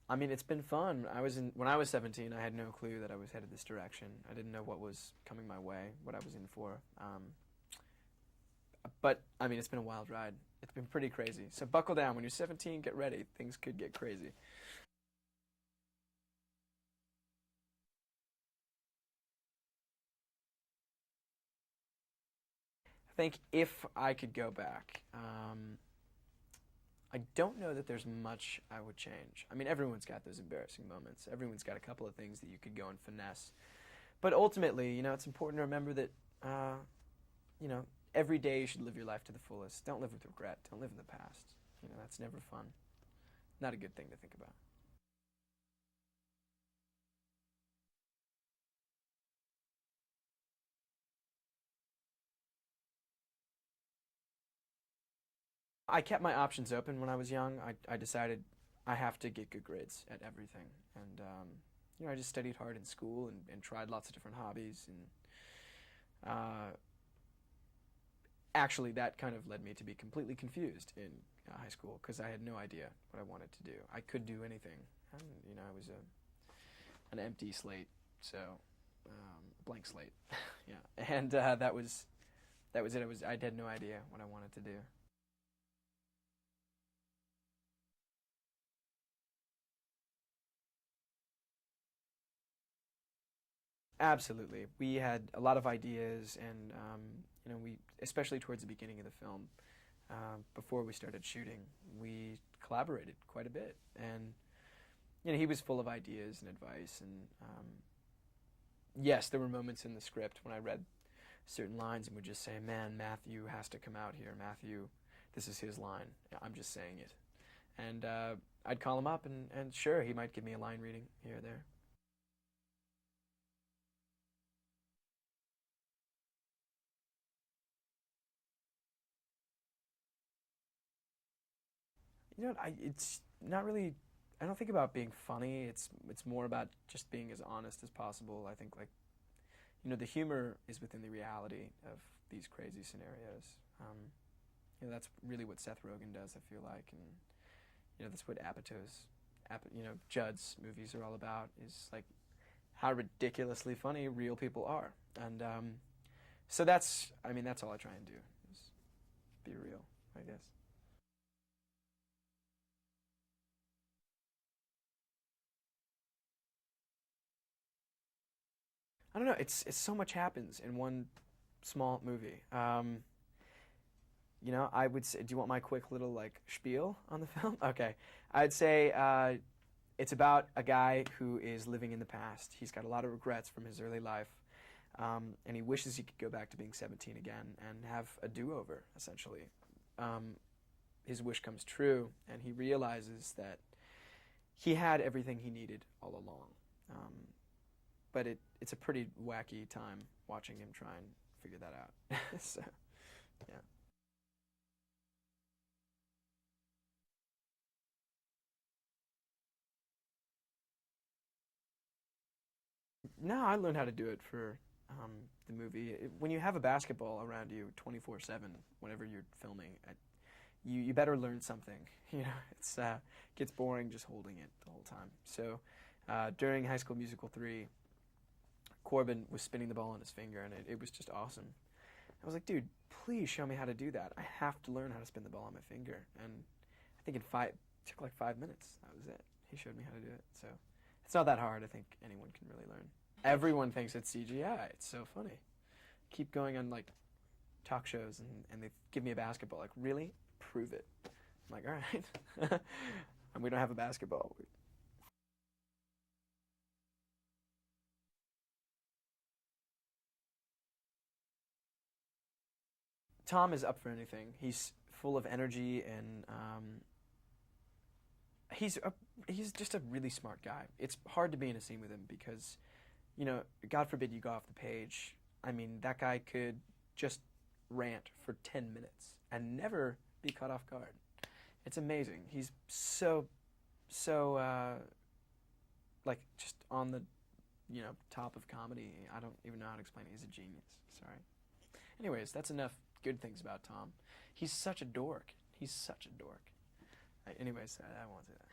I mean, it's been fun. When I was 17, I had no clue that I was headed this direction. I didn't know what was coming my way, what I was in for. But I mean, it's been a wild ride. It's been pretty crazy. So buckle down. When you're 17, get ready. Things could get crazy. I think if I could go back, I don't know that there's much I would change. I mean, everyone's got those embarrassing moments. Everyone's got a couple of things that you could go and finesse. But ultimately, it's important to remember that, every day you should live your life to the fullest. Don't live with regret. Don't live in the past. That's never fun. Not a good thing to think about. I kept my options open when I was young. I decided I have to get good grades at everything. And, I just studied hard in school and tried lots of different hobbies. And actually, that kind of led me to be completely confused in high school because I had no idea what I wanted to do. I could do anything. And, I was an empty slate, so blank slate. Yeah. And that was it. I had no idea what I wanted to do. Absolutely. We had a lot of ideas, and we, especially towards the beginning of the film, before we started shooting, we collaborated quite a bit, and he was full of ideas and advice, and yes, there were moments in the script when I read certain lines and would just say, "Man, Matthew has to come out here. Matthew, this is his line. I'm just saying it," and I'd call him up, and sure, he might give me a line reading here or there. It's not really. I don't think about being funny. It's more about just being as honest as possible. I think like the humor is within the reality of these crazy scenarios. That's really what Seth Rogen does. I feel like, and that's what Judd's movies are all about. Is like how ridiculously funny real people are, and so that's all I try and do is be real, I guess. I don't know. It's so much happens in one small movie. I would say, do you want my quick little like spiel on the film? Okay, I'd say it's about a guy who is living in the past. He's got a lot of regrets from his early life, and he wishes he could go back to being 17 again and have a do-over. Essentially, his wish comes true, and he realizes that he had everything he needed all along. But it's a pretty wacky time watching him try and figure that out. So, yeah. No, I learned how to do it for the movie. When you have a basketball around you 24/7, whenever you're filming, you better learn something. It's gets boring just holding it the whole time. So during High School Musical 3, Corbin was spinning the ball on his finger, and it was just awesome. I was like, dude, please show me how to do that. I have to learn how to spin the ball on my finger. And I think it took like 5 minutes. That was it. He showed me how to do it. So it's not that hard. I think anyone can really learn. Everyone thinks it's CGI. It's so funny. Keep going on like talk shows, and they give me a basketball. Like, really? Prove it. I'm like, all right. And we don't have a basketball. Tom is up for anything. He's full of energy, and he's he's just a really smart guy. It's hard to be in a scene with him because, God forbid you go off the page. I mean, that guy could just rant for 10 minutes and never be caught off guard. It's amazing. He's so like just on the top of comedy. I don't even know how to explain it. He's a genius. Sorry. Anyways, that's enough good things about Tom. He's such a dork. He's such a dork. Anyways, I won't say that.